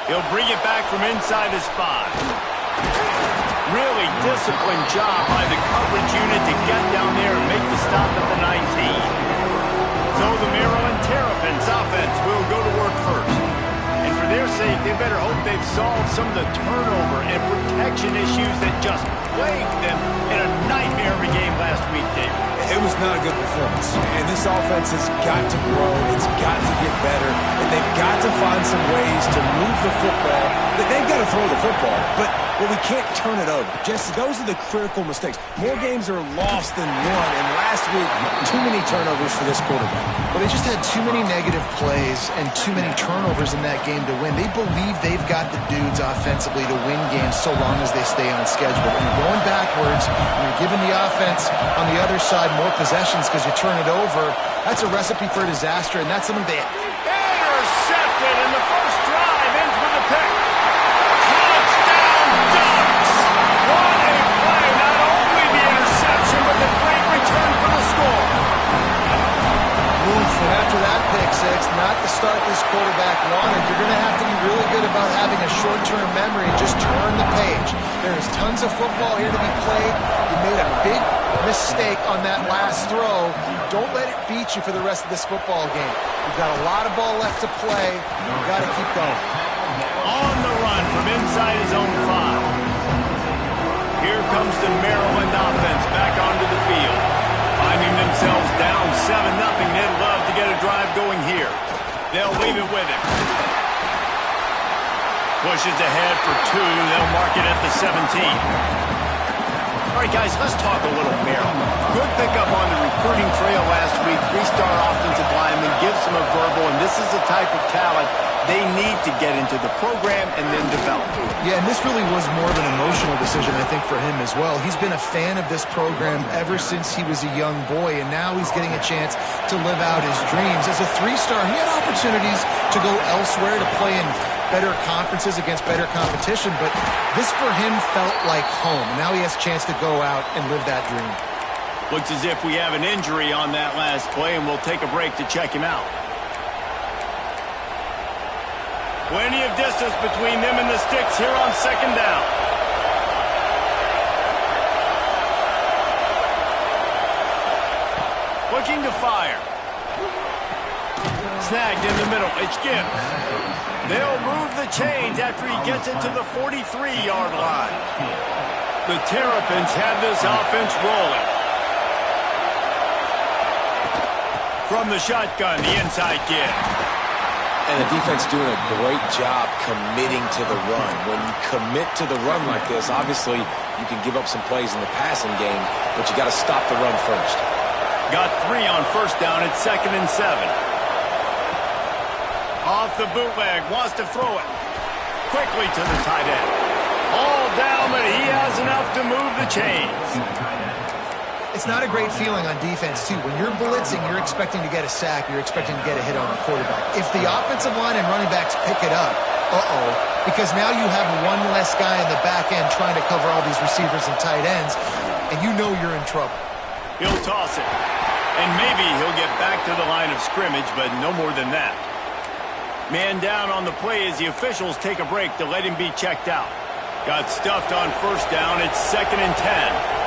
He'll bring it back from inside his 5. Really disciplined job by the coverage unit to get down there and make the stop at the 19. So the Maryland Terrapins offense will go to work first. And for their sake, they better hope they've solved some of the turnover and protection issues that just plagued them in a nightmare of a game last week, Dave. It was not a good performance. And this offense has got to grow. It's got to get better. And they've got to find some ways to move the football. They've got to throw the football, but we can't turn it over. Just those are the critical mistakes. More games are lost than won. And last week, too many turnovers for this quarterback. Well, they just had too many negative plays and too many turnovers in that game to win. They believe they've got the dudes offensively to win games so long as they stay on schedule. When you're going backwards, and you're giving the offense on the other side more possessions because you turn it over, that's a recipe for disaster, and that's something they... Intercepted, and the first drive ends with a pick. Touchdown, Ducks! What a play! Not only the interception, but the great return for the score. Oof, and after that pick six, not the start this quarterback wanted. You're going to have to be really good about having a short-term memory and just turn the page. There's tons of football here to be played. You made a big mistake on that last throw. Don't let it beat you for the rest of this football game. You've got a lot of ball left to play. You've got to keep going. On the run from inside his own 5. Here comes the Maryland offense back onto the field. Finding themselves down 7-0, they'd love to get a drive going here. They'll leave it with him. Pushes ahead for 2. They'll mark it at the 17. All right, guys, let's talk a little Maryland. Good pickup on the recruiting trail last week. 3-star offensive lineman gives them a verbal, and this is the type of talent they need to get into the program and then develop. Yeah, and this really was more of an emotional decision, I think, for him as well. He's been a fan of this program ever since he was a young boy, and now he's getting a chance to live out his dreams. As a 3-star, he had opportunities to go elsewhere to play in better conferences against better competition, but this for him felt like home. Now he has a chance to go out and live that dream. Looks as if we have an injury on that last play, and we'll take a break to check him out. Plenty of distance between them and the sticks here on 2nd down. Looking to fire. Snagged in the middle. It's Gibbs. They'll move the chains after he gets it to the 43-yard line. The Terrapins have this offense rolling. From the shotgun, the inside give. And the defense doing a great job committing to the run. When you commit to the run like this, obviously you can give up some plays in the passing game, but you got to stop the run first. Got 3 on 1st down at 2nd and 7. Off the bootleg, wants to throw it. Quickly to the tight end. All down, but he has enough to move the chains. It's not a great feeling on defense, too. When you're blitzing, you're expecting to get a sack. You're expecting to get a hit on the quarterback. If the offensive line and running backs pick it up, because now you have one less guy in the back end trying to cover all these receivers and tight ends, and you know you're in trouble. He'll toss it. And maybe he'll get back to the line of scrimmage, but no more than that. Man down on the play as the officials take a break to let him be checked out. Got stuffed on 1st down. It's 2nd and 10.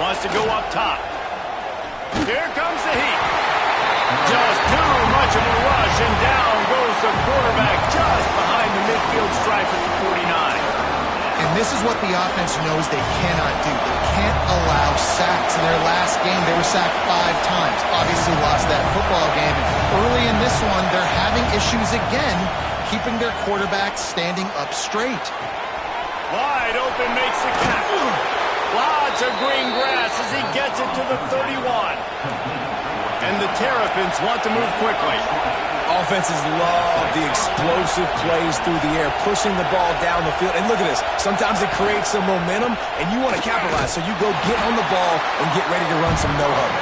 Wants to go up top. Here comes the heat. Just too much of a rush, and down goes the quarterback just behind the midfield stripe at the 49. And this is what the offense knows they cannot do. They can't allow sacks. In their last game, they were sacked 5 times. Obviously lost that football game. Early in this one, they're having issues again, keeping their quarterback standing up straight. Wide open makes the catch. Lots of green grass as he gets it to the 31. And the Terrapins want to move quickly. Offenses love the explosive plays through the air, pushing the ball down the field. And look at this. Sometimes it creates some momentum, and you want to capitalize. So you go get on the ball and get ready to run some no-huddle.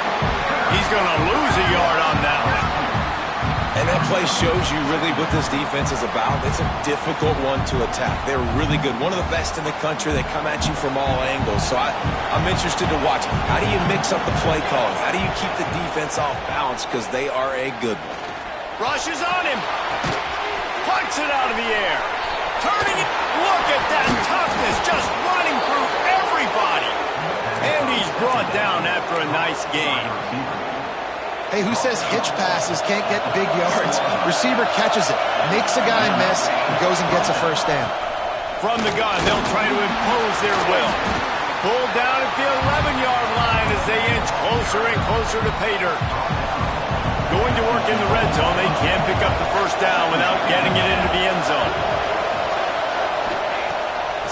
He's going to lose a yard on that one. And that play shows you really what this defense is about. It's a difficult one to attack. They're really good. One of the best in the country. They come at you from all angles. So I'm interested to watch. How do you mix up the play calling? How do you keep the defense off balance? Because they are a good one. Rushes on him. Punts it out of the air. Turning it. Look at that toughness. Just running through everybody. And he's brought down after a nice game. Hey, who says hitch passes can't get big yards? Receiver catches it, makes a guy miss, and goes and gets a first down. From the gun, they'll try to impose their will. Pulled down at the 11-yard line as they inch closer and closer to pay dirt. Going to work in the red zone, they can't pick up the first down without getting it into the end zone.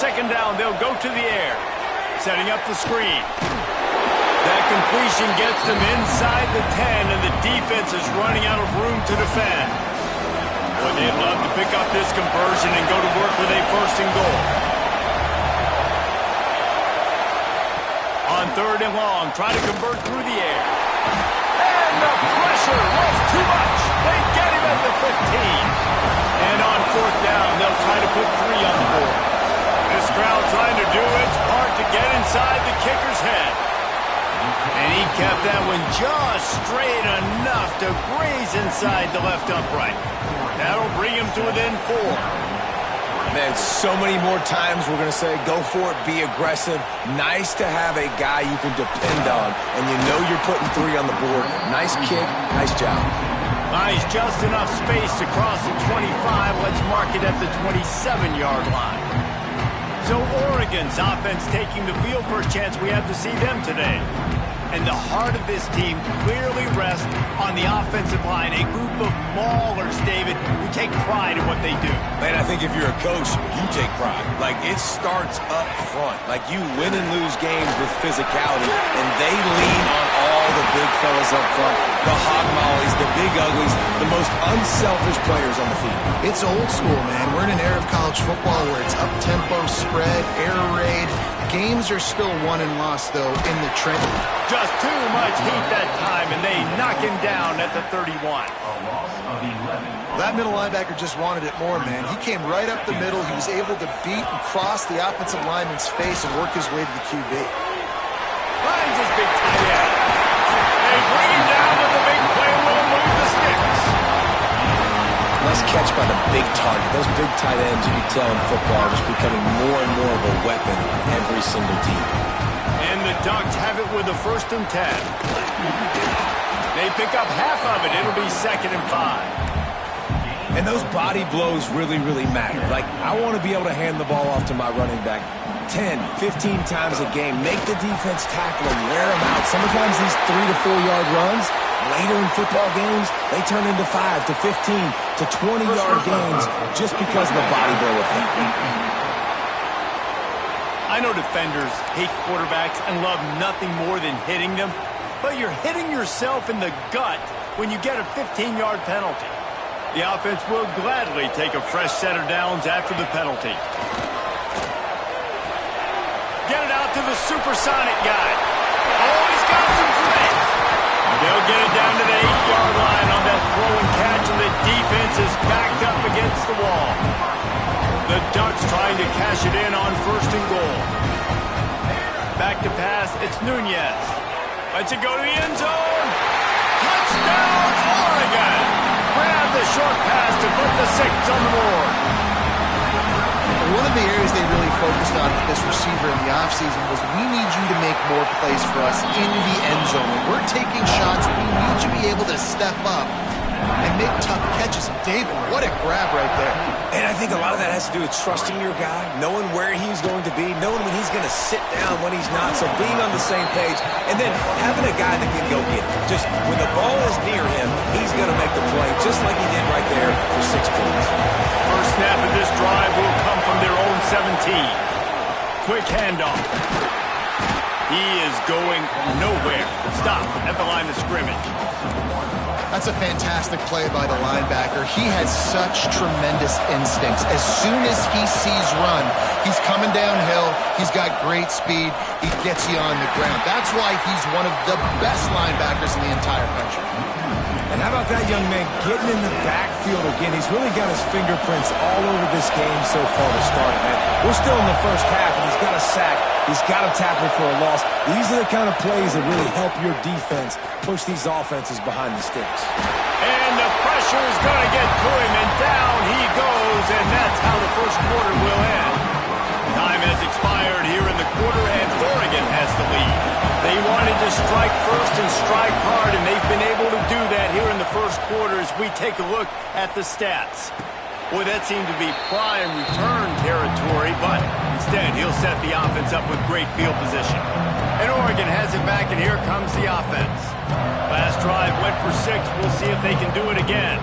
Second down, they'll go to the air. Setting up the screen. That completion gets them inside the 10, and the defense is running out of room to defend. Well, they'd love to pick up this conversion and go to work with a first and goal. On third and long, try to convert through the air. And the pressure was too much. They get him at the 15. And on fourth down, they'll try to put 3 on the board. This crowd trying to do its part to get inside the kicker's head. And he kept that one just straight enough to graze inside the left upright. That'll bring him to within 4. Man, so many more times we're going to say, go for it, be aggressive. Nice to have a guy you can depend on, and you know you're putting 3 on the board. Nice kick, nice job. Nice, just enough space to cross the 25. Let's mark it at the 27-yard line. So Oregon's offense taking the field for a chance. We have to see them today. And the heart of this team clearly rests on the offensive line. A group of maulers, David, who take pride in what they do. Man, I think if you're a coach, you take pride. Like, it starts up front. Like, you win and lose games with physicality, and they lean on all the big fellas up front, the hog mollies, the big uglies, the most unselfish players on the field. It's old school, man. We're in an era of college football where it's up-tempo, spread, air raid. Games are still won and lost, though, in the trenches. Just too much heat that time, and they knock him down at the 31. That middle linebacker just wanted it more, man. He came right up the middle. He was able to beat and cross the offensive lineman's face and work his way to the QB. Finds his big tight end. They bring him down with the big play. Will move the sticks. Nice catch by the big target. Those big tight ends, you can tell in football, are just becoming more and more of a weapon on every single team. And the Ducks have it with a 1st and 10. They pick up half of it. It'll be 2nd and 5. And those body blows really, really matter. Like, I want to be able to hand the ball off to my running back 10, 15 times a game. Make the defense tackle and wear them out. Sometimes these 3 to 4 yard runs, later in football games, they turn into 5 to 15 to 20-yard games just because of the body blow effect. I know defenders hate quarterbacks and love nothing more than hitting them, but you're hitting yourself in the gut when you get a 15-yard penalty. The offense will gladly take a fresh set of downs after the penalty. Get it out to the supersonic guy. Oh, he's got some space. They'll get it down to the 8-yard line on that throw and catch, and the defense is backed up against the wall. The Ducks trying to cash it in on 1st and goal. Back to pass, it's Nunez. Lets it go to the end zone. Touchdown, Oregon! Grab the short pass to put the 6 on the board. One of the areas they really focused on with this receiver in the offseason was, we need you to make more plays for us in the end zone. When we're taking shots, we need you to be able to step up and make tough catches. And David, what a grab right there. And I think a lot of that has to do with trusting your guy, knowing where he's going to be, knowing when he's going to sit down, when he's not, so being on the same page, and then having a guy that can go get it. Just when the ball is near him, he's going to make the play, just like he did right there for 6 points. First snap of this drive will come from their own 17. Quick handoff. He is going nowhere. Stop at the line of scrimmage. That's a fantastic play by the linebacker. He has such tremendous instincts. As soon as he sees run, he's coming downhill. He's got great speed. He gets you on the ground. That's why he's one of the best linebackers in the entire country. And how about that young man getting in the backfield again. He's really got his fingerprints all over this game so far to start it, man. We're still in the first half, and he's got a sack. He's got a tackle for a loss. These are the kind of plays that really help your defense push these offenses behind the sticks. And the pressure is going to get to him, and down he goes, and that's how the first quarter will end. Time has expired here in the quarter, and Oregon has the lead. They wanted to strike first and strike hard, and they've been able to do that here in the first quarter as we take a look at the stats. Boy, that seemed to be prime return territory, but instead he'll set the offense up with great field position. And Oregon has it back, and here comes the offense. Last drive went for 6. We'll see if they can do it again.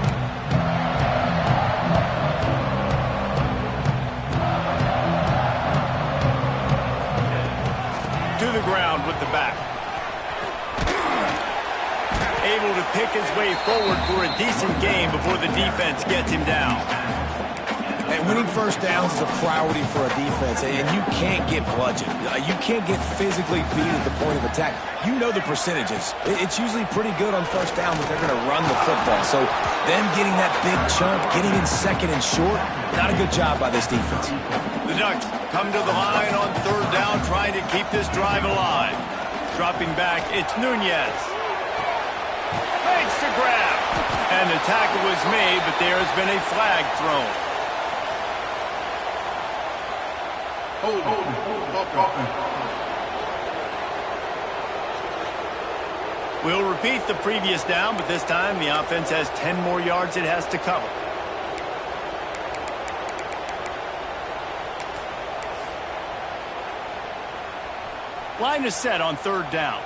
To the ground with the back. Able to pick his way forward for a decent game before the defense gets him down. And winning first downs is a priority for a defense, and you can't get bludgeoned. You can't get physically beat at the point of attack. You know the percentages. It's usually pretty good on first down that they're going to run the football. So them getting that big chunk, getting in second and short, not a good job by this defense. The Ducks come to the line on third down, trying to keep this drive alive. Dropping back, it's Nunez. Makes the grab. And the tackle was made, but there has been a flag thrown. We'll repeat the previous down, but this time the offense has 10 more yards it has to cover. Line is set on third down.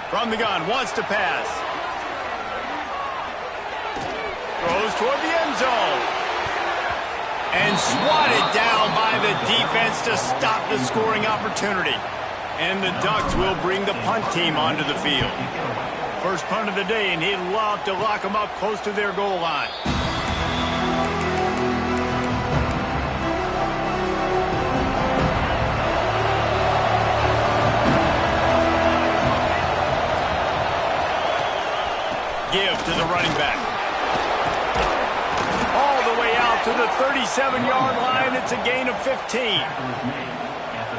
From the gun, wants to pass. Throws toward the end zone. And swatted down by the defense to stop the scoring opportunity. And the Ducks will bring the punt team onto the field. First punt of the day, and he'd love to lock them up close to their goal line. Give to the running back. All the way out to the 37-yard line. It's a gain of 15.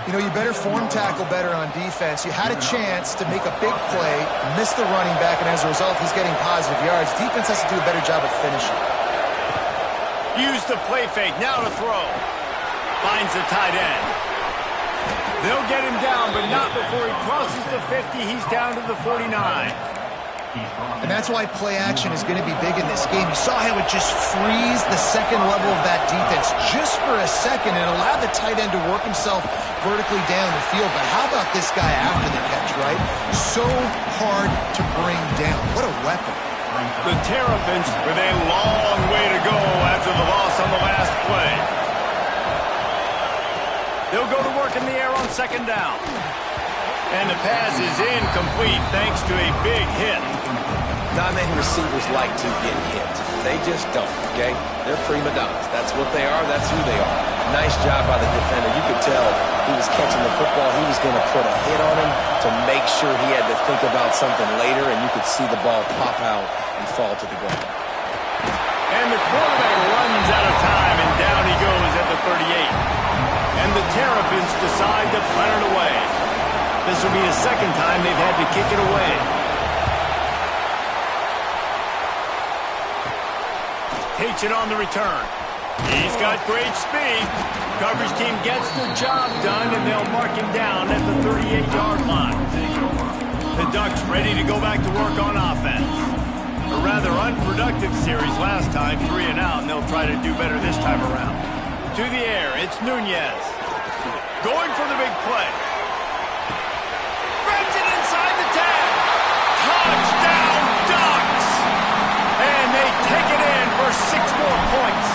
You know, you better form tackle better on defense. You had a chance to make a big play, miss the running back, and as a result, he's getting positive yards. Defense has to do a better job of finishing. Use the play fake. Now to throw. Finds the tight end. They'll get him down, but not before he crosses the 50. He's down to the 49. And that's why play action is going to be big in this game. You saw how it just frees the second level of that defense just for a second and allowed the tight end to work himself vertically down the field. But how about this guy after the catch, right? So hard to bring down. What a weapon. The Terrapins with a long way to go after the loss on the last play. They'll go to work in the air on second down. And the pass is incomplete thanks to a big hit. Not many receivers like to get hit. They just don't, okay? They're prima donnas. That's what they are. That's who they are. Nice job by the defender. You could tell he was catching the football. He was going to put a hit on him to make sure he had to think about something later, and you could see the ball pop out and fall to the ground. And the quarterback runs out of time, and down he goes at the 38. And the Terrapins decide to punt it away. This will be the second time they've had to kick it away. Takes it on the return. He's got great speed. Coverage team gets the job done, and they'll mark him down at the 38-yard line. The Ducks ready to go back to work on offense. A rather unproductive series last time, 3 and out, and they'll try to do better this time around. To the air, it's Nunez. Going for the big play. Inside the 10. Touchdown, Ducks! And they take it in for 6 more points.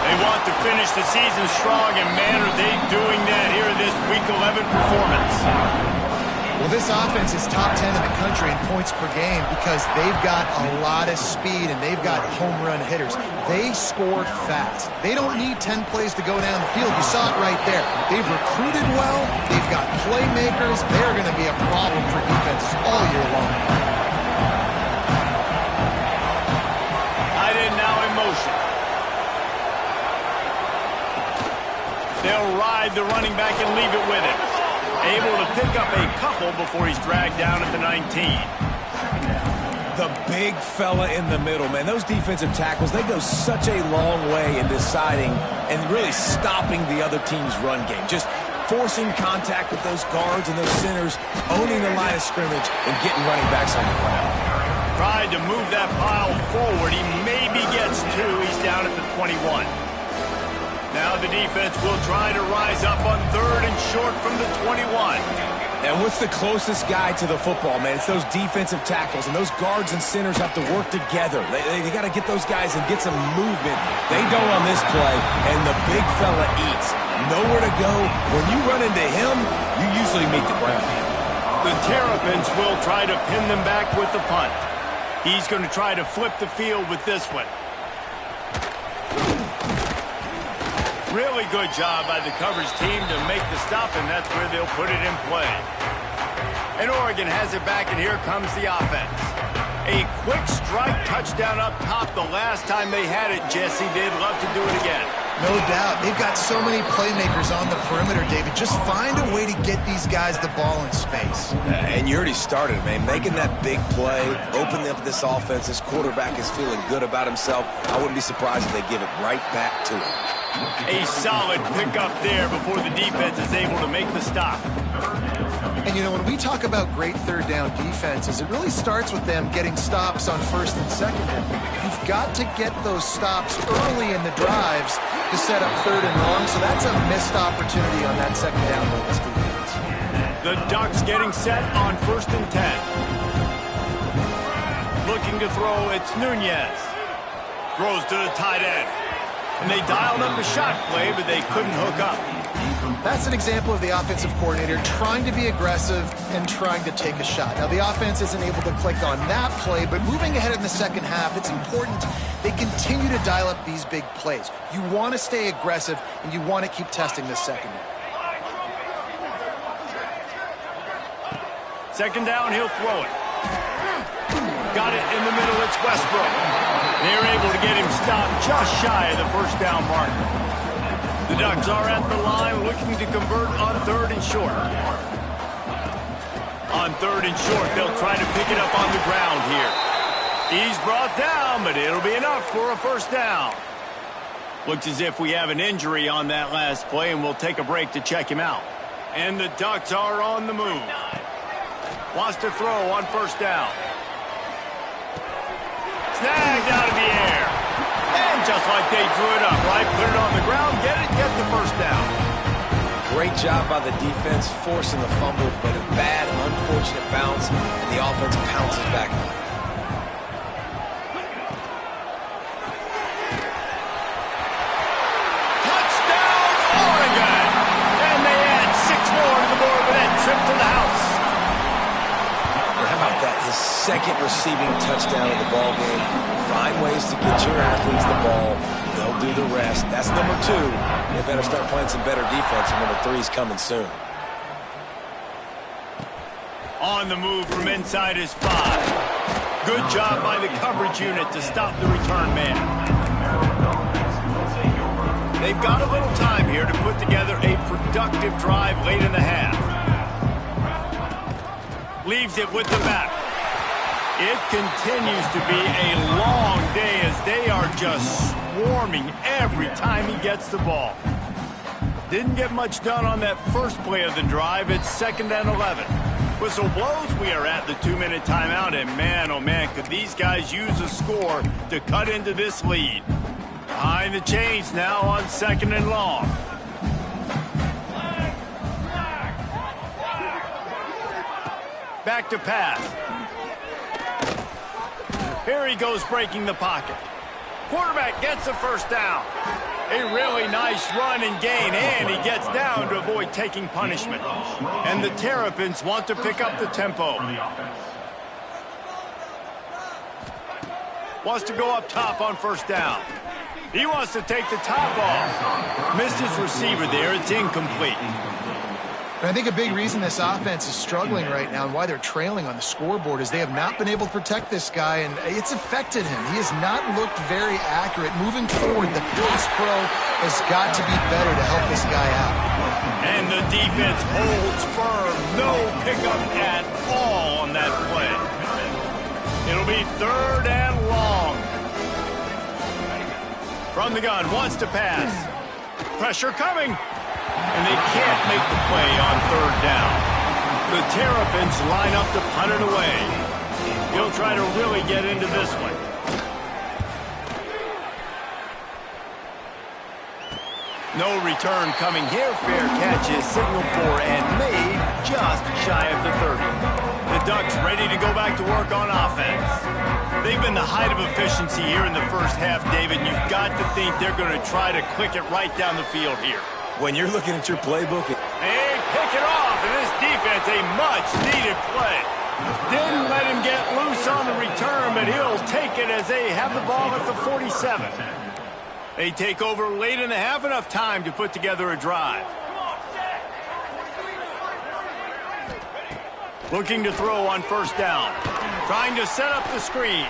They want to finish the season strong, and man, are they doing that here in this Week 11 performance. Well, this offense is top 10 in the country in points per game because they've got a lot of speed and they've got home run hitters. They scored fast. They don't need 10 plays to go down the field. You saw it right there. They've recruited well. They've got playmakers. They're going to be a problem for defenses all year long. find the running back and leave it with him. Able to pick up a couple before he's dragged down at the 19. The big fella in the middle, man. Those defensive tackles, they go such a long way in deciding and really stopping the other team's run game. Just forcing contact with those guards and those centers, owning the line of scrimmage, and getting running backs on the ground. Tried to move that pile forward. He maybe gets two. He's down at the 21. Now the defense will try to rise up on 3rd and short from the 21. And what's the closest guy to the football, man? It's those defensive tackles, and those guards and centers have to work together. They got to get those guys and get some movement. They don't on this play, and the big fella eats. Nowhere to go. When you run into him, you usually meet the ground. The Terrapins will try to pin them back with the punt. He's going to try to flip the field with this one. Really good job by the coverage team to make the stop, and that's where they'll put it in play. And Oregon has it back, and here comes the offense. A quick strike touchdown up top the last time they had it, Jesse. They'd love to do it again. No doubt. They've got so many playmakers on the perimeter, David. Just find a way to get these guys the ball in space. And you already started, man. Making that big play, opening up this offense. This quarterback is feeling good about himself. I wouldn't be surprised if they give it right back to him. A solid pickup there before the defense is able to make the stop. And, you know, when we talk about great third down defenses, it really starts with them getting stops on 1st and 2nd down. You've got to get those stops early in the drives to set up 3rd and long, so that's a missed opportunity on that 2nd down by this defense. The Ducks getting set on 1st and 10. Looking to throw, it's Nunez. Throws to the tight end. And they dialed up a shot play, but they couldn't hook up. That's an example of the offensive coordinator trying to be aggressive and trying to take a shot. Now, the offense isn't able to click on that play, but moving ahead in the 2nd half, it's important they continue to dial up these big plays. You want to stay aggressive, and you want to keep testing this secondary. 2nd down, he'll throw it. Got it in the middle, it's Westbrook. They're able to get him stopped just shy of the 1st down marker. The Ducks are at the line looking to convert on 3rd and short. On 3rd and short, they'll try to pick it up on the ground here. He's brought down, but it'll be enough for a 1st down. Looks as if we have an injury on that last play, and we'll take a break to check him out. And the Ducks are on the move. Wants to throw on 1st down. Snagged out of the air. And just like they drew it up, right? Put it on the ground, get the 1st down. Great job by the defense, forcing the fumble, but a bad, unfortunate bounce, and the offense pounces back. Touchdown, Oregon! And they add 6 more to the board with that trip to the house. How about that? His 2nd receiving touchdown of the ball game. Find ways to get your athletes the ball. They'll do the rest. That's number 2. They better start playing some better defense, and number 3 is coming soon. On the move from inside his 5. Good job by the coverage unit to stop the return man. They've got a little time here to put together a productive drive late in the half. Leaves it with the back. It continues to be a long day as they are just swarming every time he gets the ball. Didn't get much done on that first play of the drive. It's 2nd and 11. Whistle blows. We are at the 2-minute timeout, and man, oh man, could these guys use a score to cut into this lead. Behind the chains now on 2nd and long. Back to pass. Here he goes breaking the pocket. Quarterback gets a 1st down. A really nice run and gain, and he gets down to avoid taking punishment. And the Terrapins want to pick up the tempo. Wants to go up top on 1st down. He wants to take the top off. Missed his receiver there. It's incomplete. And I think a big reason this offense is struggling right now and why they're trailing on the scoreboard is they have not been able to protect this guy, and it's affected him. He has not looked very accurate. Moving forward, the pass pro has got to be better to help this guy out. And the defense holds firm. No pickup at all on that play. It'll be 3rd and long. From the gun, wants to pass. Pressure coming. And they can't make the play on 3rd down. The Terrapins line up to punt it away. He'll try to really get into this one. No return coming here. Fair catch is signaled for and made just shy of the 30. The Ducks ready to go back to work on offense. They've been the height of efficiency here in the first half, David. You've got to think they're going to try to click it right down the field here. When you're looking at your playbook, They pick it off, and this defense, a much-needed play. Didn't let him get loose on the return, but he'll take it as they have the ball at the 47. They take over late in the half, enough time to put together a drive. Looking to throw on 1st down. Trying to set up the screen.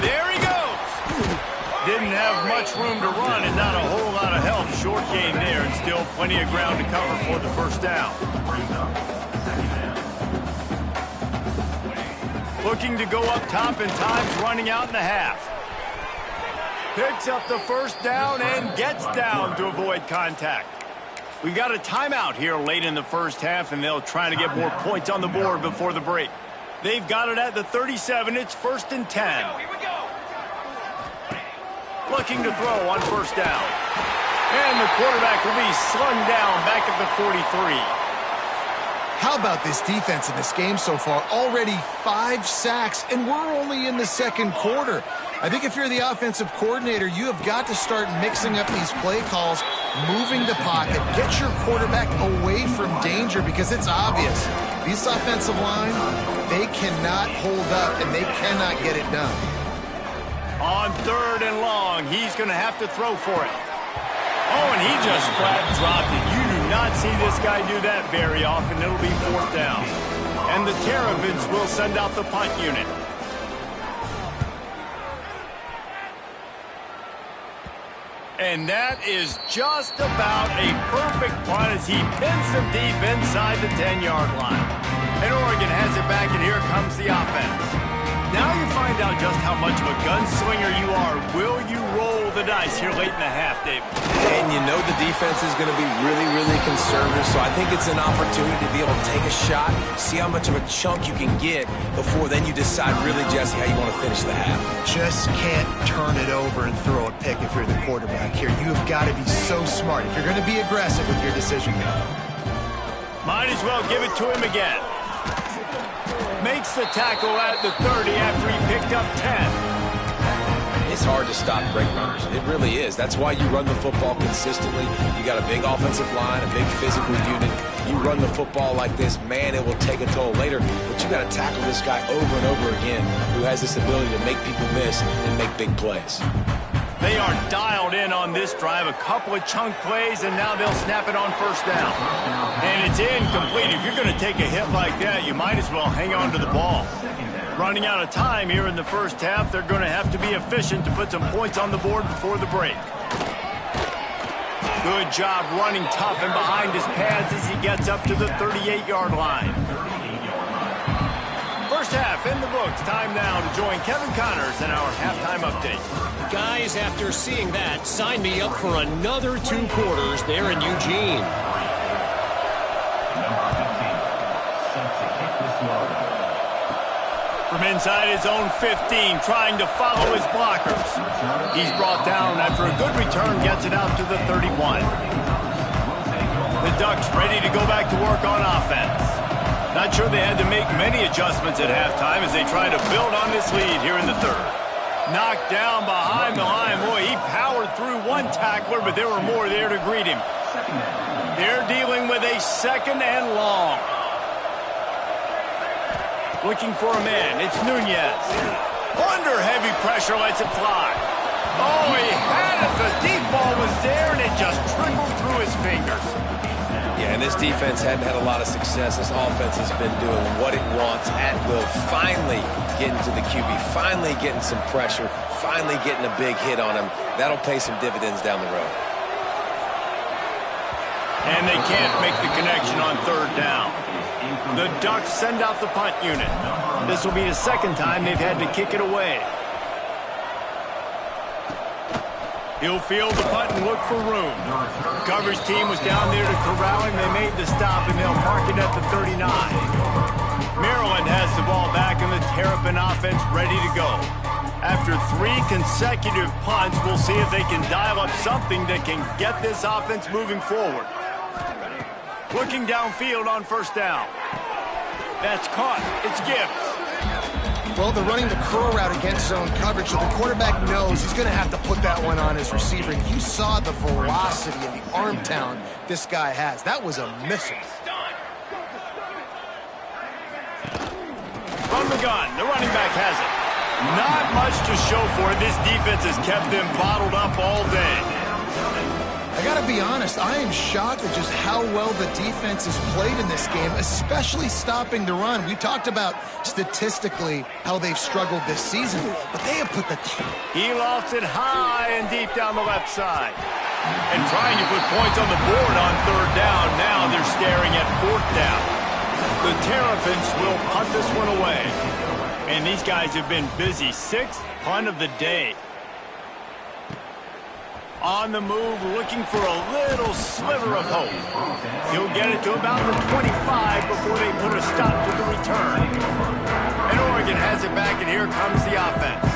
There he goes. Didn't have much room to run and not a whole lot of help. Short gain there and still plenty of ground to cover for the 1st down. Looking to go up top, and time's running out in the half. Picks up the 1st down and gets down to avoid contact. We've got a timeout here late in the first half, and they'll try to get more points on the board before the break. They've got it at the 37. It's 1st and 10. Looking to throw on 1st down. And the quarterback will be slung down back at the 43. How about this defense in this game so far? Already 5 sacks, and we're only in the 2nd quarter. I think if you're the offensive coordinator, you have got to start mixing up these play calls, moving the pocket, get your quarterback away from danger, because it's obvious. This offensive line, they cannot hold up, and they cannot get it done. On 3rd and long, he's going to have to throw for it. Oh, and he just flat dropped it. You do not see this guy do that very often. It'll be 4th down. And the Terrapins will send out the punt unit. And that is just about a perfect punt as he pins them deep inside the 10-yard line. And Oregon has it back, and here comes the offense. Now you find out just how much of a gunslinger you are. Will you roll the dice here late in the half, David? and you know the defense is going to be really, really conservative, so I think it's an opportunity to be able to take a shot, see how much of a chunk you can get before then you decide really, Jesse, how you want to finish the half. Just can't turn it over and throw a pick if you're the quarterback here. You have got to be so smart if you're going to be aggressive with your decision making. Might as well give it to him again. Makes the tackle at the 30 after he picked up 10. It's hard to stop great runners. It really is. That's why you run the football consistently. You got a big offensive line, a big physical unit. You run the football like this, man, it will take a toll later. But you got to tackle this guy over and over again who has this ability to make people miss and make big plays. They are dialed in on this drive. A couple of chunk plays, and now they'll snap it on first down. And it's incomplete. If you're going to take a hit like that, you might as well hang on to the ball. Running out of time here in the first half, they're going to have to be efficient to put some points on the board before the break. Good job running tough and behind his pads as he gets up to the 38-yard line. First half in the books. Time now to join Kevin Connors in our halftime update. Guys, after seeing that, sign me up for another 2 quarters there in Eugene. From inside his own 15, trying to follow his blockers. He's brought down after a good return, gets it out to the 31. The Ducks ready to go back to work on offense. Not sure they had to make many adjustments at halftime as they try to build on this lead here in the third. Knocked down behind the line. Boy, he powered through one tackler, but there were more there to greet him. They're dealing with a 2nd and long. Looking for a man. It's Nunez. Under heavy pressure, lets it fly. Oh, he had it. The deep ball was there, and it just trickled through his fingers. Yeah, and this defense hadn't had a lot of success. This offense has been doing what it wants at will. Finally getting to the QB. Finally getting some pressure. Finally getting a big hit on him. That'll pay some dividends down the road. And they can't make the connection on third down. The Ducks send out the punt unit. This will be the second time they've had to kick it away. He'll field the punt and look for room. The coverage team was down there to corral him. They made the stop, and they'll mark it at the 39. Maryland has the ball back, and the Terrapin offense ready to go. After 3 consecutive punts, we'll see if they can dial up something that can get this offense moving forward. Looking downfield on first down. That's caught. It's Gibbs. Well, they're running the curl route against zone coverage, so the quarterback knows he's going to have to put that one on his receiver. And you saw the velocity and the arm talent this guy has. That was a missile. From the gun, the running back has it. Not much to show for it. This defense has kept them bottled up all day. I got to be honest, I am shocked at just how well the defense has played in this game, especially stopping the run. We talked about statistically how they've struggled this season, but they have put the... He lofts it high and deep down the left side. And trying to put points on the board on third down. Now they're staring at fourth down. The Terrapins will punt this one away. And these guys have been busy. 6th punt of the day. On the move, looking for a little sliver of hope. He'll get it to about the 25 before they put a stop to the return. And Oregon has it back, and here comes the offense.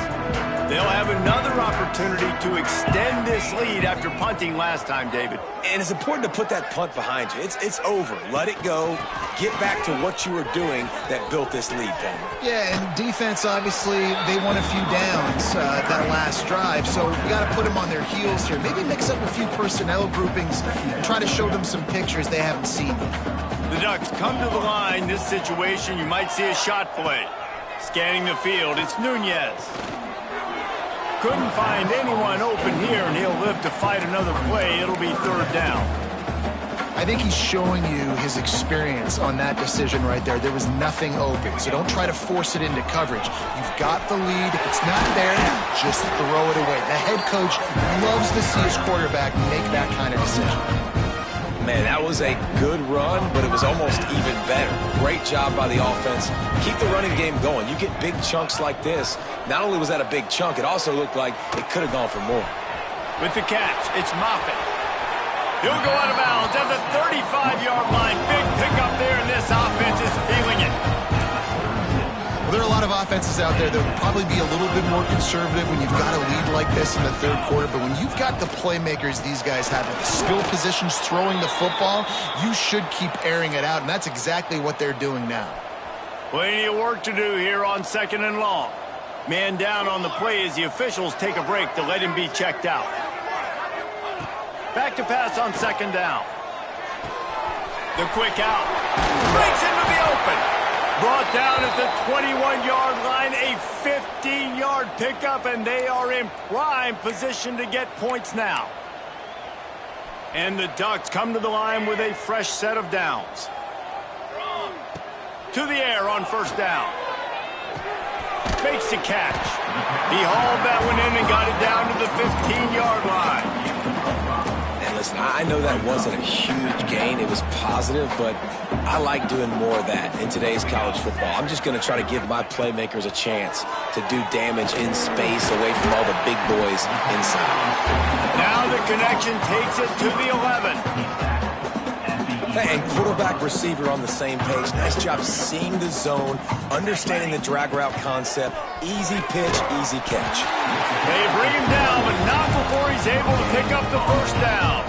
They'll have another opportunity to extend this lead after punting last time, David. And it's important to put that punt behind you. It's over. Let it go. Get back to what you were doing that built this lead, Palmer. Yeah, and defense, obviously, they won a few downs that last drive, so you got to put them on their heels here. Maybe mix up a few personnel groupings and try to show them some pictures they haven't seen. The Ducks come to the line. This situation, you might see a shot play. Scanning the field, it's Nunez. Couldn't find anyone open here, and he'll live to fight another play. It'll be third down. I think he's showing you his experience on that decision right there. There was nothing open, so don't try to force it into coverage. You've got the lead. If it's not there, just throw it away. The head coach loves to see his quarterback make that kind of decision. Man, that was a good run, but it was almost even better. Great job by the offense. Keep the running game going. You get big chunks like this. Not only was that a big chunk, it also looked like it could have gone for more. With the catch, it's Moffitt. He'll go out of bounds at the 35-yard line. Big pickup there, and this offense is feeling it. Well, there are a lot of offenses out there that would probably be a little bit more conservative when you've got a lead like this in the third quarter. But when you've got the playmakers these guys have at the skill positions throwing the football, you should keep airing it out, and that's exactly what they're doing now. Plenty of work to do here on 2nd and long. Man down on the play as the officials take a break to let him be checked out. Back to pass on 2nd down. The quick out. Breaks into the open. Brought down at the 21-yard line. A 15-yard pickup, and they are in prime position to get points now. And the Ducks come to the line with a fresh set of downs. To the air on first down. Makes the catch. He hauled that one in and got it down to the 15-yard line. And listen, I know that wasn't a huge gain. It was positive, but I like doing more of that in today's college football. I'm just going to try to give my playmakers a chance to do damage in space away from all the big boys inside. Now the connection takes it to the 11. And quarterback receiver on the same page. Nice job seeing the zone, understanding the drag route concept. Easy pitch, easy catch. They bring him down, but not before he's able to pick up the first down.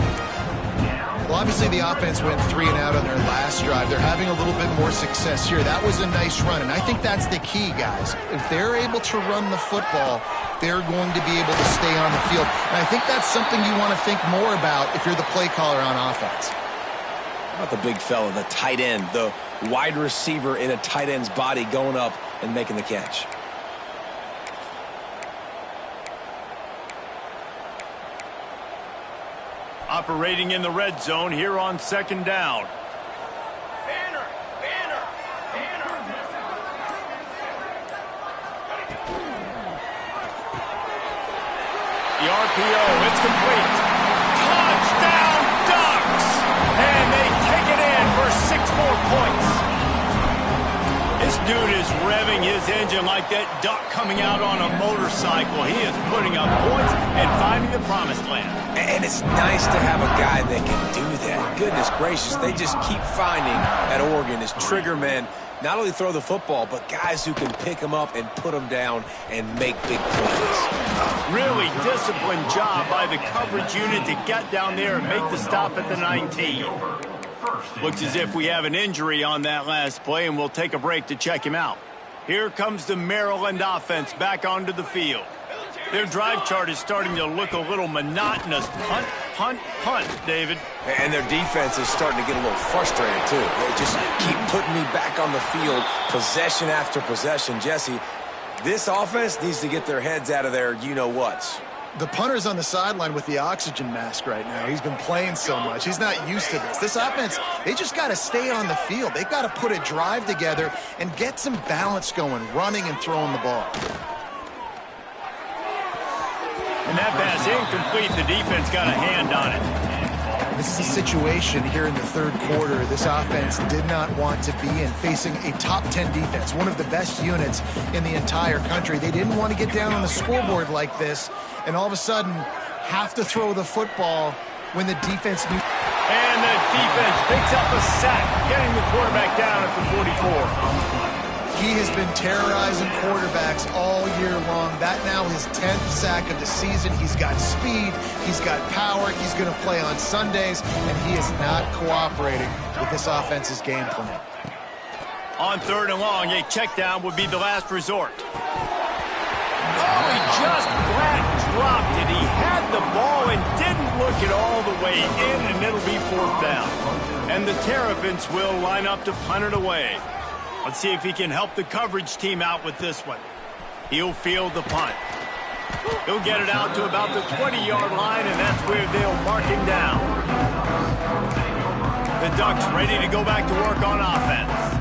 Well, obviously the offense went 3 and out on their last drive. They're having a little bit more success here. That was a nice run, and I think that's the key, guys. If they're able to run the football, they're going to be able to stay on the field. And I think that's something you want to think more about if you're the play caller on offense. How about the big fella, the tight end, the wide receiver in a tight end's body going up and making the catch? Operating in the red zone here on 2nd down. Banner. The RPO, it's complete. Touchdown, Ducks! points. This dude is revving his engine like that duck coming out on a motorcycle. He is putting up points and finding the promised land. And it's nice to have a guy that can do that. Goodness gracious, they just keep finding at Oregon as trigger men not only throw the football, but guys who can pick them up and put them down and make big plays. Really disciplined job by the coverage unit to get down there and make the stop at the 19. Looks as if we have an injury on that last play, and we'll take a break to check him out. Here comes the Maryland offense back onto the field. Their drive chart is starting to look a little monotonous. Punt, punt, punt, David. And their defense is starting to get a little frustrated, too. They just keep putting me back on the field, possession after possession. Jesse, this offense needs to get their heads out of their you-know-whats. The punter's on the sideline with the oxygen mask right now. He's been playing so much. He's not used to this. This offense, they just got to stay on the field. They've got to put a drive together and get some balance going, running and throwing the ball. And that pass incomplete. The defense got a hand on it. This is a situation here in the third quarter this offense did not want to be in, facing a top 10 defense, one of the best units in the entire country. They didn't want to get down on the scoreboard like this and all of a sudden have to throw the football when the defense knew. And the defense picks up a sack, getting the quarterback down at the 44. He has been terrorizing quarterbacks all year long. That now his 10th sack of the season. He's got speed. He's got power. He's going to play on Sundays, and he is not cooperating with this offense's game plan. On 3rd and long, a check down would be the last resort. Oh, he just flat dropped it. He had the ball and didn't look it all the way in, and it'll be 4th down. And the Terrapins will line up to punt it away. Let's see if he can help the coverage team out with this one. He'll field the punt. He'll get it out to about the 20-yard line, and that's where they'll mark him down. The Ducks ready to go back to work on offense.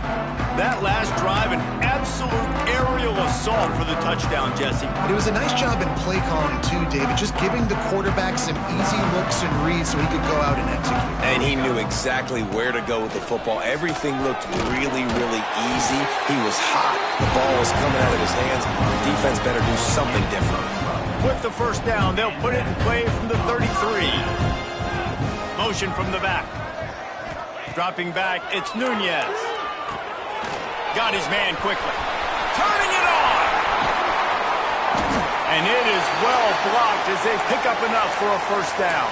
That last drive, an absolute aerial assault for the touchdown, Jesse. But it was a nice job in play calling, too, David, just giving the quarterback some easy looks and reads so he could go out and execute. And he knew exactly where to go with the football. Everything looked really, really easy. He was hot. The ball was coming out of his hands. The defense better do something different. With the 1st down, they'll put it in play from the 33. Motion from the back. Dropping back, it's Nunez. Got his man quickly. Turning it on! And it is well blocked as they pick up enough for a 1st down.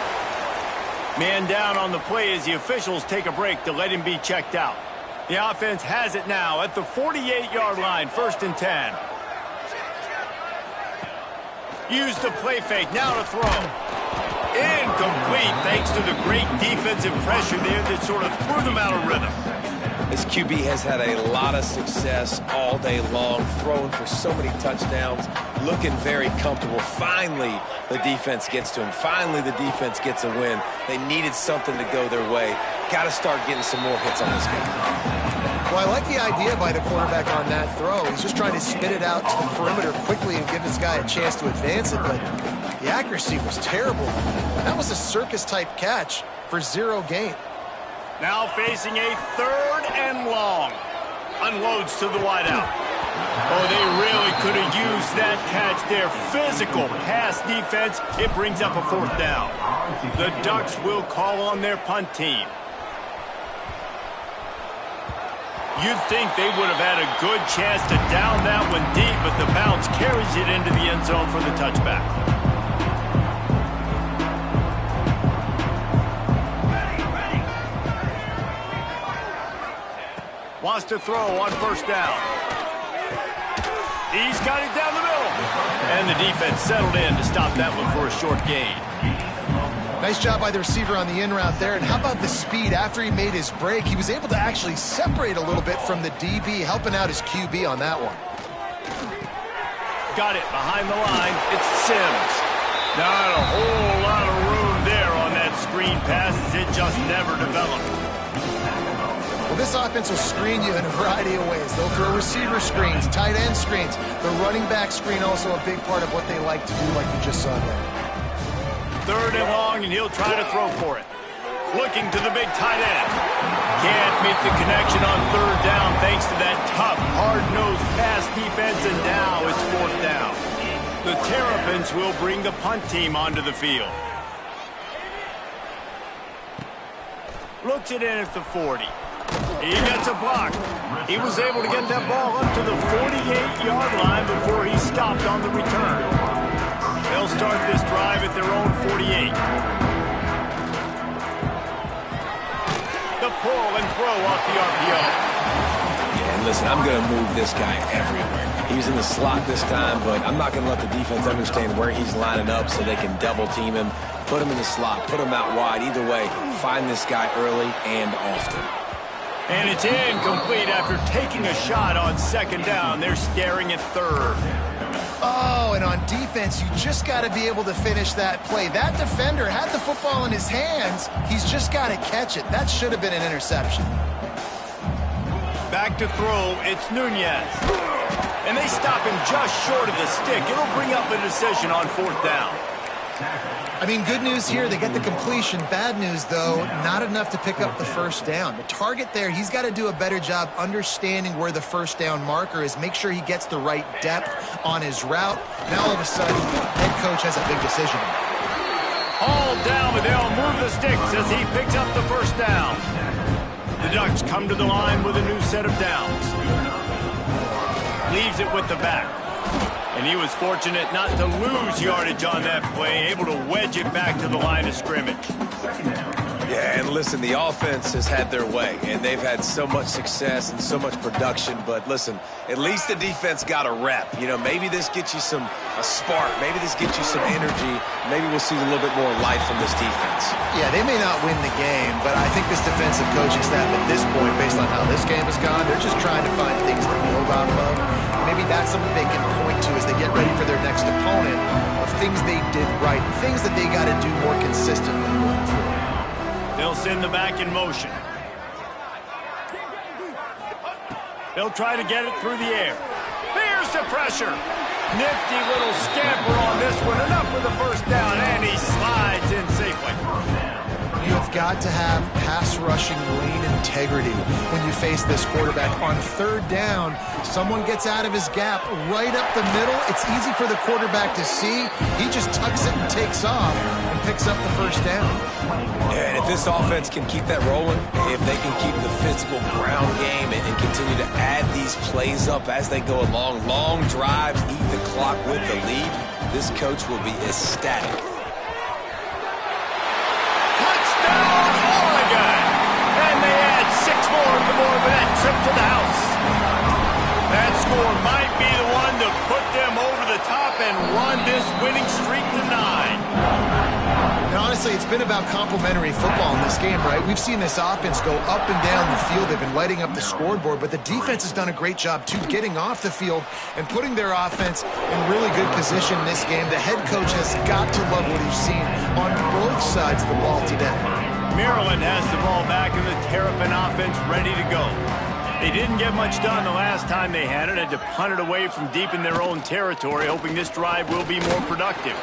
Man down on the play as the officials take a break to let him be checked out. The offense has it now at the 48-yard line, 1st and 10. Use the play fake, now to throw. Incomplete thanks to the great defensive pressure there that sort of threw them out of rhythm. This QB has had a lot of success all day long, throwing for so many touchdowns, looking very comfortable. Finally, the defense gets to him. Finally, the defense gets a win. They needed something to go their way. Got to start getting some more hits on this game. Well, I like the idea by the quarterback on that throw. He's just trying to spit it out to the perimeter quickly and give this guy a chance to advance it, but the accuracy was terrible. That was a circus-type catch for 0 gain. Now facing a 3rd and long. Unloads to the wideout. Oh, they really could have used that catch there. Physical pass defense. It brings up a 4th down. The Ducks will call on their punt team. You'd think they would have had a good chance to down that one deep, but the bounce carries it into the end zone for the touchback. Wants to throw on 1st down. He's got it down the middle. And the defense settled in to stop that one for a short gain. Nice job by the receiver on the in route there. And how about the speed after he made his break? He was able to actually separate a little bit from the DB, helping out his QB on that one. Got it behind the line. It's Sims. Not a whole lot of room there on that screen pass as it just never developed. Well, this offense will screen you in a variety of ways. They'll throw receiver screens, tight end screens. The running back screen also a big part of what they like to do, like you just saw there. 3rd and long, and he'll try to throw for it. Looking to the big tight end. Can't make the connection on third down thanks to that tough, hard-nosed pass defense, and now it's fourth down. The Terrapins will bring the punt team onto the field. Looks it in at the 40. He gets a block. He was able to get that ball up to the 48-yard line before he stopped on the return. They'll start this drive at their own 48. The pull and throw off the RPO. Yeah, and listen, I'm going to move this guy everywhere. He's in the slot this time, but I'm not going to let the defense understand where he's lining up so they can double team him, put him in the slot, put him out wide. Either way, find this guy early and often. And it's incomplete after taking a shot on second down. They're staring at third. Oh, and on defense, you just got to be able to finish that play. That defender had the football in his hands. He's just got to catch it. That should have been an interception. Back to throw, it's Nunez. And they stop him just short of the stick. It'll bring up a decision on fourth down. I mean, good news here, they get the completion. Bad news, though, not enough to pick up the first down. The target there, he's got to do a better job understanding where the first down marker is, make sure he gets the right depth on his route. Now, all of a sudden, the head coach has a big decision. All down, but they'll move the sticks as he picks up the first down. The Ducks come to the line with a new set of downs. Leaves it with the back. And he was fortunate not to lose yardage on that play, able to wedge it back to the line of scrimmage. Yeah, and listen, the offense has had their way, and they've had so much success and so much production. But listen, at least the defense got a rep. You know, maybe this gets you a spark. Maybe this gets you some energy. Maybe we'll see a little bit more life from this defense. Yeah, they may not win the game, but I think this defensive coaching staff at this point, based on how this game has gone, they're just trying to find things to build off of. Maybe that's something they can point to as they get ready for their next opponent, of things they did right, things that they got to do more consistently moving forward. They'll send the back in motion. They'll try to get it through the air. There's the pressure. Nifty little scamper on this one. Enough for the first down, and he slides in safely. You have got to have pass rushing lane integrity when you face this quarterback. On third down, someone gets out of his gap right up the middle. It's easy for the quarterback to see. He just tucks it and takes off and picks up the first down. Yeah, and if this offense can keep that rolling, if they can keep the physical ground game and continue to add these plays up as they go along, long drives, eat the clock with the lead, this coach will be ecstatic. Touchdown, Oregon! And they add 6 more to that trip to the house. That score might be the one to put them over the top and run this winning streak to 9. And honestly, it's been about complementary football in this game, right? We've seen this offense go up and down the field. They've been lighting up the scoreboard, but the defense has done a great job, too, getting off the field and putting their offense in really good position in this game. The head coach has got to love what he's seen on both sides of the ball today. Maryland has the ball back and the Terrapin offense ready to go. They didn't get much done the last time they had it. Had to punt it away from deep in their own territory, hoping this drive will be more productive.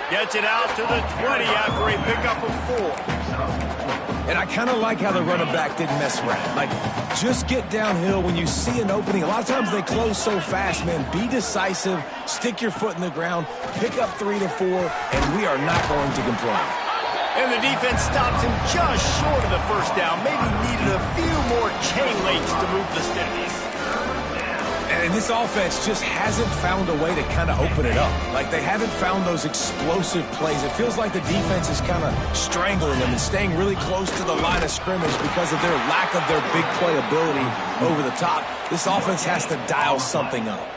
Gets it out to the 20 after a pickup of 4. And I kind of like how the running back didn't mess around. Like, just get downhill when you see an opening. A lot of times they close so fast, man. Be decisive, stick your foot in the ground, pick up 3 to 4, and we are not going to complain. And the defense stops him just short of the first down. Maybe needed a few more chain links to move the sticks. And this offense just hasn't found a way to kind of open it up. Like, they haven't found those explosive plays. It feels like the defense is kind of strangling them and staying really close to the line of scrimmage because of their lack of their big play ability over the top. This offense has to dial something up.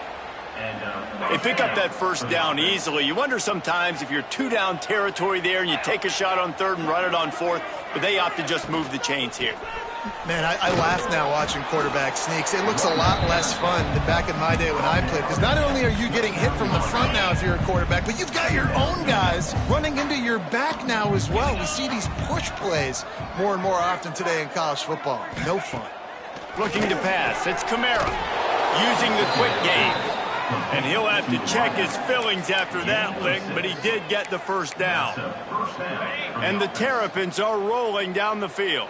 They pick up that first down easily. You wonder sometimes if you're 2-down territory there and you take a shot on third and run it on fourth, but they opt to just move the chains here. Man, I laugh now watching quarterback sneaks. It looks a lot less fun than back in my day when I played, because not only are you getting hit from the front now if you're a quarterback, but you've got your own guys running into your back now as well. We see these push plays more and more often today in college football. No fun. Looking to pass. It's Kamara using the quick game. And he'll have to check his fillings after that lick, but he did get the first down. And the Terrapins are rolling down the field.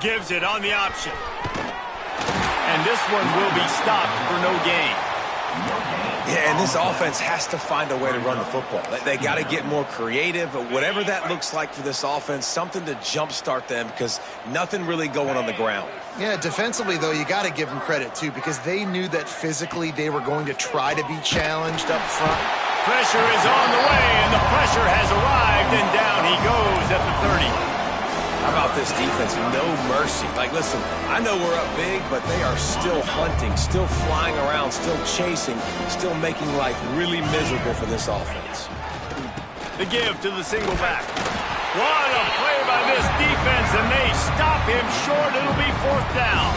Gives it on the option. And this one will be stopped for no gain. Yeah, and this offense has to find a way to run the football. They got to get more creative, but whatever that looks like for this offense, something to jumpstart them because nothing really going on the ground. Yeah, defensively, though, you got to give them credit, too, because they knew that physically they were going to try to be challenged up front. Pressure is on the way, and the pressure has arrived, and down he goes at the 30. How about this defense? No mercy. Like, listen, I know we're up big, but they are still hunting, still flying around, still chasing, still making life really miserable for this offense. The give to the single back. What a play by this defense, and they stop him short. It'll be 4th down.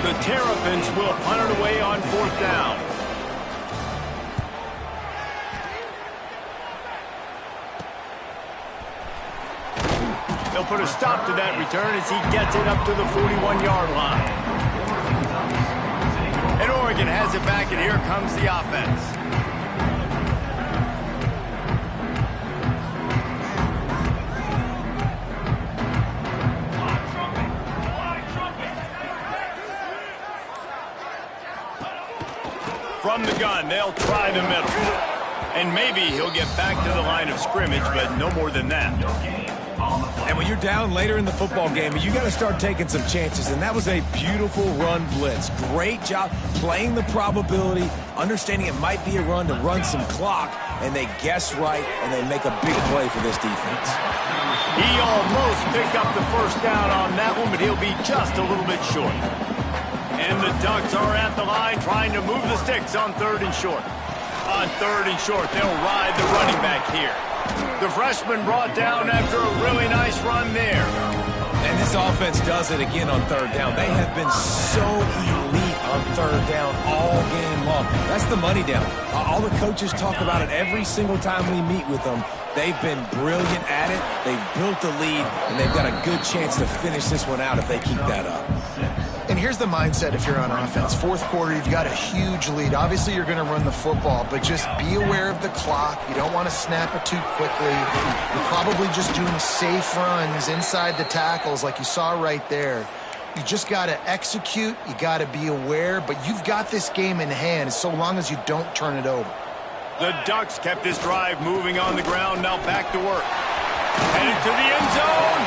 The Terrapins will punt it away on 4th down. They'll put a stop to that return as he gets it up to the 41-yard line. And Oregon has it back, and here comes the offense. From the gun, they'll try the middle. And maybe he'll get back to the line of scrimmage, but no more than that. And when you're down later in the football game, you got to start taking some chances, and that was a beautiful run blitz. Great job playing the probability, understanding it might be a run to run some clock, and they guess right, and they make a big play for this defense. He almost picked up the first down on that one, but he'll be just a little bit short. And the Ducks are at the line trying to move the sticks on 3rd and short. On 3rd and short, they'll ride the running back here. The freshman brought down after a really nice run there. And this offense does it again on 3rd down. They have been so elite on 3rd down all game long. That's the money down. All the coaches talk about it every single time we meet with them. They've been brilliant at it. They've built the lead, and they've got a good chance to finish this one out if they keep that up. And here's the mindset if you're on offense. 4th quarter, you've got a huge lead. Obviously, you're going to run the football, but just be aware of the clock. You don't want to snap it too quickly. You're probably just doing safe runs inside the tackles like you saw right there. You just got to execute. You got to be aware, but you've got this game in hand so long as you don't turn it over. The Ducks kept this drive moving on the ground. Now back to work. Headed to the end zone.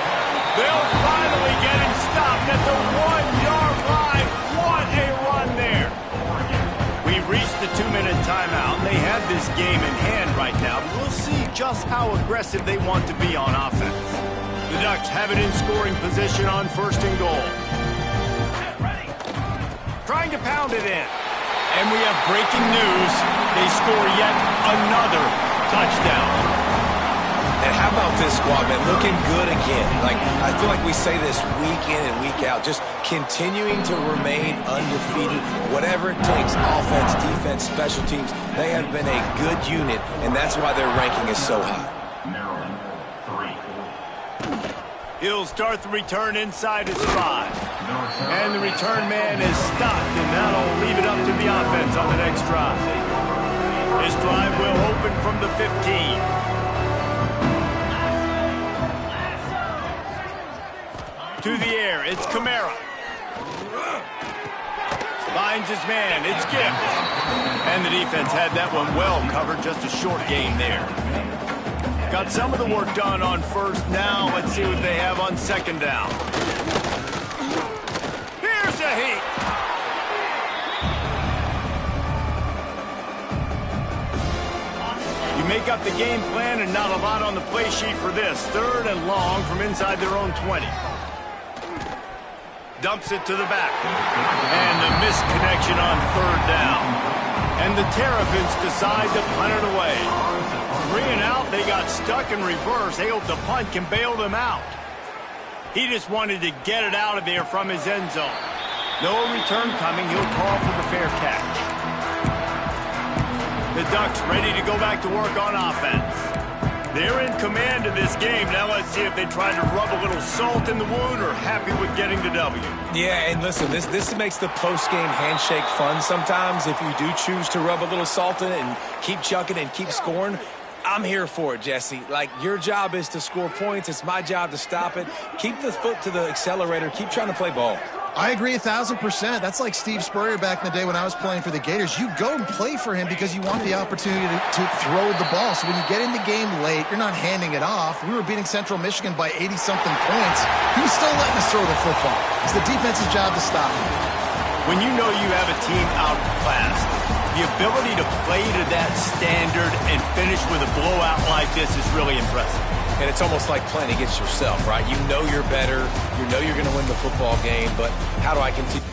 They'll finally get him stopped at the 1-yard line. What a run there. We've reached the 2-minute timeout. They have this game in hand right now. We'll see just how aggressive they want to be on offense. The Ducks have it in scoring position on 1st and goal. Trying to pound it in. And we have breaking news. They score yet another touchdown. And how about this squad, man? Looking good again. Like, I feel like we say this week in and week out. Just continuing to remain undefeated. Whatever it takes, offense, defense, special teams. They have been a good unit, and that's why their ranking is so high. He'll start the return inside his 5. And the return man is stopped, and that'll leave it up to the offense on the next drive. This drive will open from the 15. To the air, it's Kamara. Finds his man, it's Gibbs. And the defense had that one well covered, just a short game there. Got some of the work done on 1st. Now let's see what they have on 2nd down. Here's a heat. You make up the game plan and not a lot on the play sheet for this. 3rd and long from inside their own 20. Dumps it to the back. And the misconnection on 3rd down. And the Terrapins decide to punt it away. 3 and out, they got stuck in reverse. They hope the punt can bail them out. He just wanted to get it out of there from his end zone. No return coming. He'll call for the fair catch. The Ducks ready to go back to work on offense. They're in command of this game. Now let's see if they try to rub a little salt in the wound or happy with getting the W. Yeah, and listen, this makes the post-game handshake fun sometimes. If you do choose to rub a little salt in it and keep chucking and keep scoring, I'm here for it, Jesse. Like, your job is to score points. It's my job to stop it. Keep the foot to the accelerator. Keep trying to play ball. I agree 1,000%. That's like Steve Spurrier back in the day when I was playing for the Gators. You go and play for him because you want the opportunity to throw the ball. So when you get in the game late, you're not handing it off. We were beating Central Michigan by 80-something points. He was still letting us throw the football. It's the defense's job to stop him. When you know you have a team outclassed, the ability to play to that standard and finish with a blowout like this is really impressive. And it's almost like playing against yourself, right? You know you're better. You know you're going to win the football game, but how do I continue?